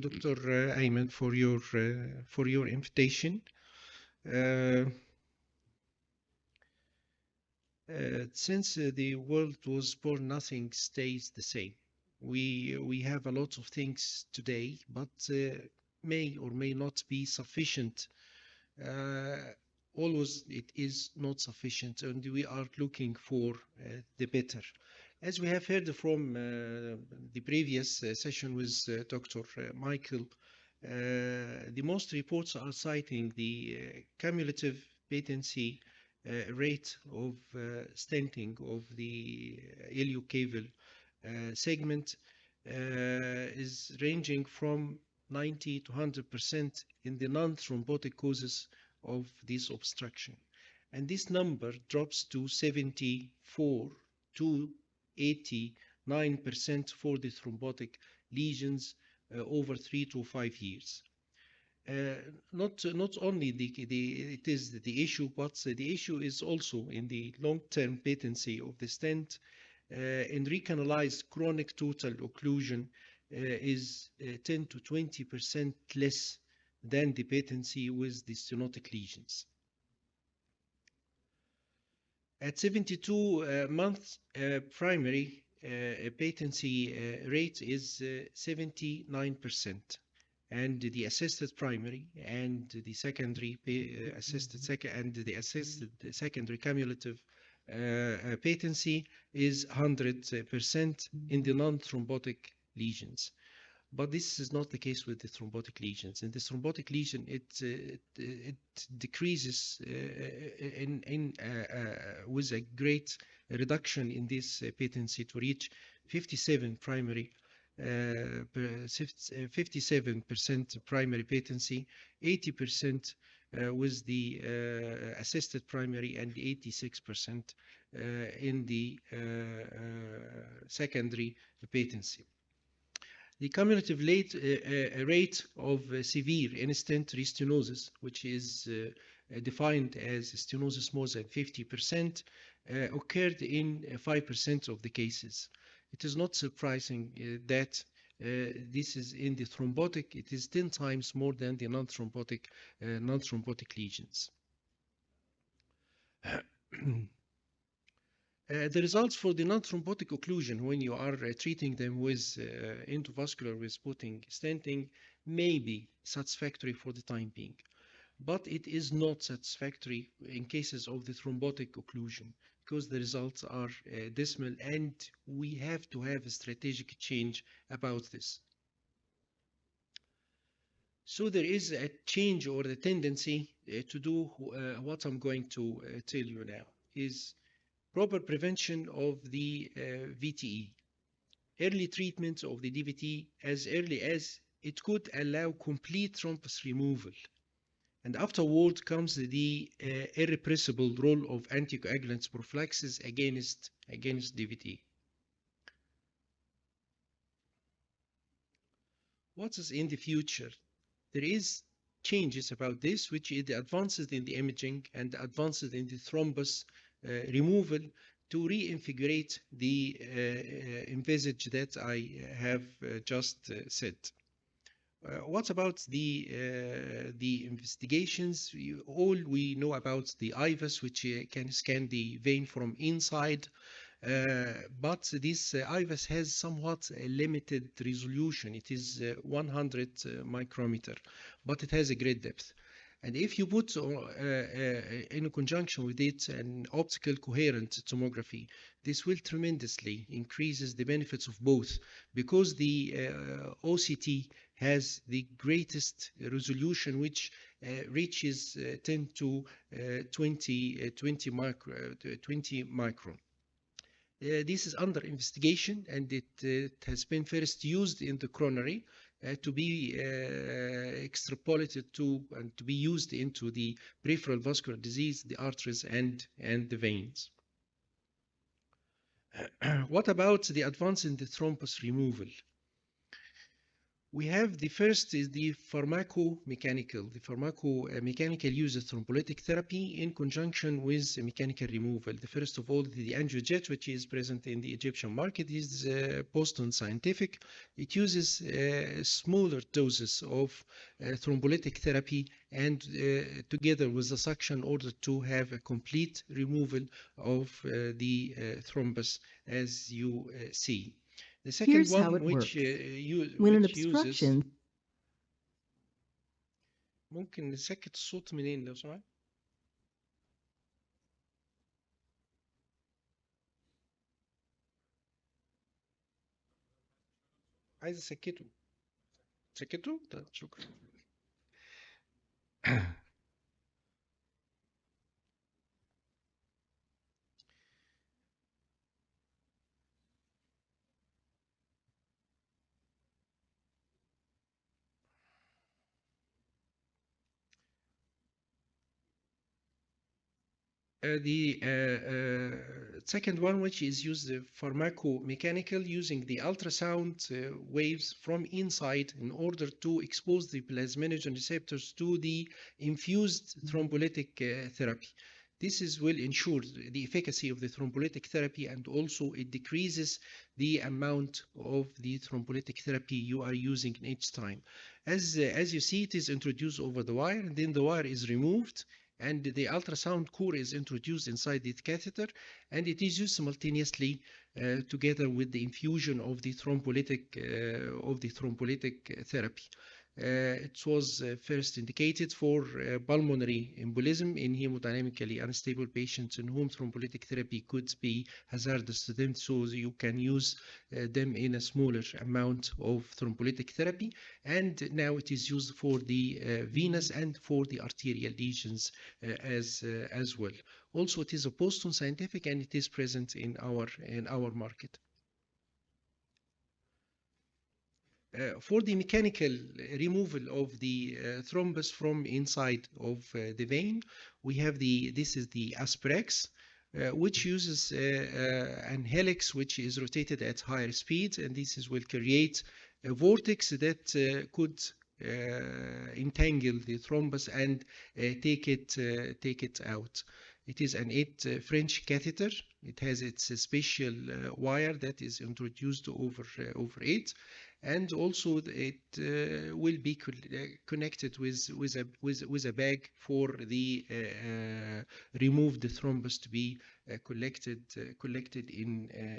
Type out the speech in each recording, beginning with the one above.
Dr. Ayman, for your invitation. Uh, since the world was born, nothing stays the same. We have a lot of things today, but may or may not be sufficient. Uh, Always it is not sufficient, and we are looking for the better. As we have heard from the previous session with Dr. Michael, the most reports are citing the cumulative patency rate of stenting of the iliocaval segment is ranging from 90 to 100% in the non-thrombotic causes of this obstruction. And this number drops to 74 to 89% for the thrombotic lesions over 3 to 5 years. Not only it is the issue, but the issue is also in the long-term patency of the stent. In recanalized chronic total occlusion is 10 to 20% less than the patency with the stenotic lesions. At 72 months, primary patency rate is 79%. And the assisted primary and the secondary assisted secondary cumulative patency is 100% in the non-thrombotic lesions. But this is not the case with the thrombotic lesions. In the thrombotic lesion, it decreases with a great reduction in this patency to reach 57 primary 57% primary patency, 80% with the assisted primary, and 86% in the secondary patency. The cumulative rate of severe in-stent restenosis, which is defined as stenosis more than 50%, occurred in 5% of the cases. It is not surprising that this is in the thrombotic. It is 10 times more than the non-thrombotic lesions. The results for the non-thrombotic occlusion when you are treating them with endovascular with putting stenting may be satisfactory for the time being, but it is not satisfactory in cases of the thrombotic occlusion because the results are dismal, and we have to have a strategic change about this. So there is a change or a tendency to do what I'm going to tell you now is proper prevention of the VTE. Early treatment of the DVT as early as it could allow complete thrombus removal. And afterward comes the irrepressible role of anticoagulants prophylaxis against DVT. What is in the future? There is changes about this, which is the advances in the imaging and advances in the thrombus removal to reinvigorate the envisage that I have just said. What about the investigations? All we know about the IVUS, which can scan the vein from inside, but this IVUS has somewhat a limited resolution. It is 100 micrometer, but it has a great depth. And if you put in conjunction with it an optical coherent tomography, this will tremendously increases the benefits of both, because the OCT has the greatest resolution, which reaches 10 to 20 micron. This is under investigation, and it has been first used in the coronary to be extrapolated to and to be used into the peripheral vascular disease, the arteries and the veins. What about the advance in the thrombus removal? We have the first is the pharmacomechanical. The pharmacomechanical use of thrombolytic therapy in conjunction with mechanical removal. The first of all, the angiojet, which is present in the Egyptian market, is Boston Scientific. It uses smaller doses of thrombolytic therapy and together with the suction in order to have a complete removal of the thrombus, as you see. The second Here's how one, it which works. When an uses. obstruction ممكن نسكت الصوت منين لو سمحت؟ عايز اسكته. سكته؟ طيب شكرا. The second one, which is used pharmacomechanical, using the ultrasound waves from inside in order to expose the plasminogen receptors to the infused thrombolytic therapy. This will ensure the efficacy of the thrombolytic therapy, and also it decreases the amount of the thrombolytic therapy you are using each time. As you see, it is introduced over the wire, and then the wire is removed, and the ultrasound core is introduced inside the catheter, and it is used simultaneously together with the infusion of the thrombolytic therapy. It was first indicated for pulmonary embolism in hemodynamically unstable patients in whom thrombolytic therapy could be hazardous to them, so you can use them in a smaller amount of thrombolytic therapy. And now it is used for the venous and for the arterial lesions as well. Also, it is a Boston Scientific, and it is present in our market. For the mechanical removal of the thrombus from inside of the vein, we have this is the Aspirex, which uses an helix which is rotated at higher speed, and will create a vortex that could entangle the thrombus and take it out. It is an 8 French catheter. It has its special wire that is introduced over it, and also it will be connected with a bag for the removed thrombus to be collected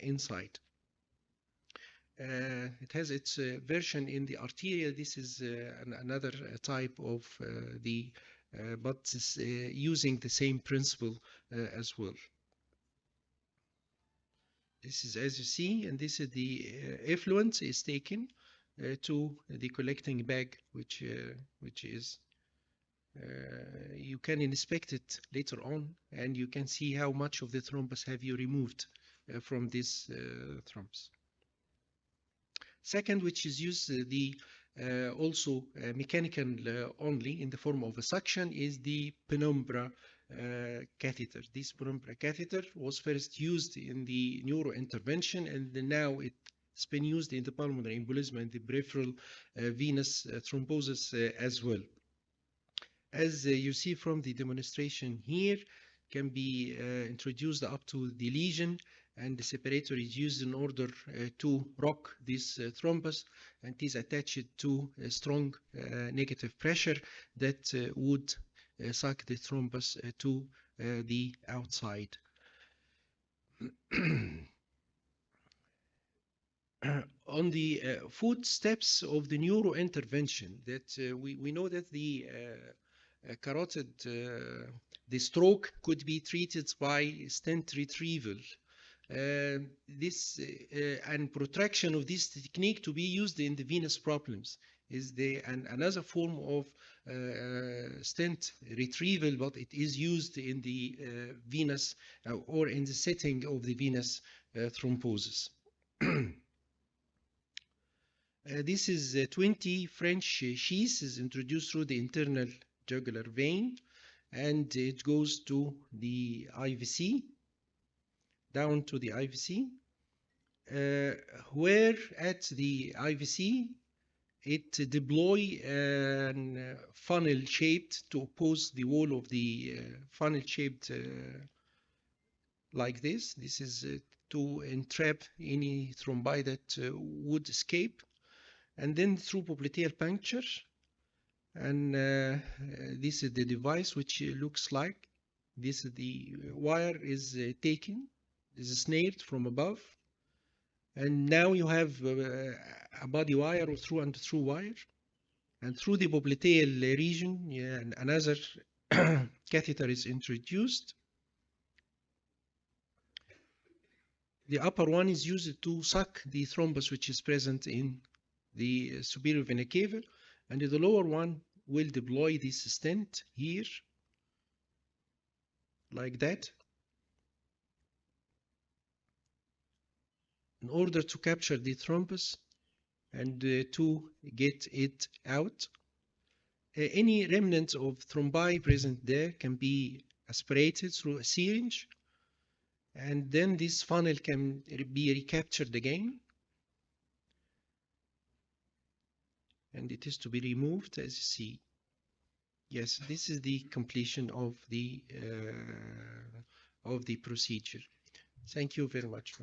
inside. It has its version in the arterial. This is another type of but using the same principle as well. This is, as you see, and this is the effluent is taken to the collecting bag, which is you can inspect it later on, and you can see how much of the thrombus have you removed from this thrombus. Second, which is used also mechanical only in the form of a suction, is the penumbra catheter. This penumbra catheter was first used in the neurointervention, and now it's been used in the pulmonary embolism and the peripheral venous thrombosis as well. As you see from the demonstration here, can be introduced up to the lesion, and the separator is used in order to rock this thrombus, and is attached to a strong negative pressure that would suck the thrombus to the outside. On the footsteps of the neurointervention, that we know that the carotid, the stroke could be treated by stent retrieval. This and protraction of this technique to be used in the venous problems is another form of stent retrieval, but it is used in the venous or in the setting of the venous thrombosis. This is 20 French sheaths is introduced through the internal jugular vein, and it goes to the IVC, down to the IVC, where at the IVC it deploy a funnel shaped to oppose the wall of the funnel shaped like this. This is to entrap any thrombi that would escape. And then through popliteal puncture, and this is the device which looks like this. The wire is taken, is snared from above, and now you have a body wire or through and through wire, and through the popliteal region, yeah, another catheter is introduced. The upper one is used to suck the thrombus which is present in the superior vena cava, and the lower one will deploy this stent here like that in order to capture the thrombus and to get it out. Any remnant of thrombi present there can be aspirated through a syringe, and then this funnel can be recaptured again, and it is to be removed, as you see. Yes, this is the completion of the procedure. Thank you very much.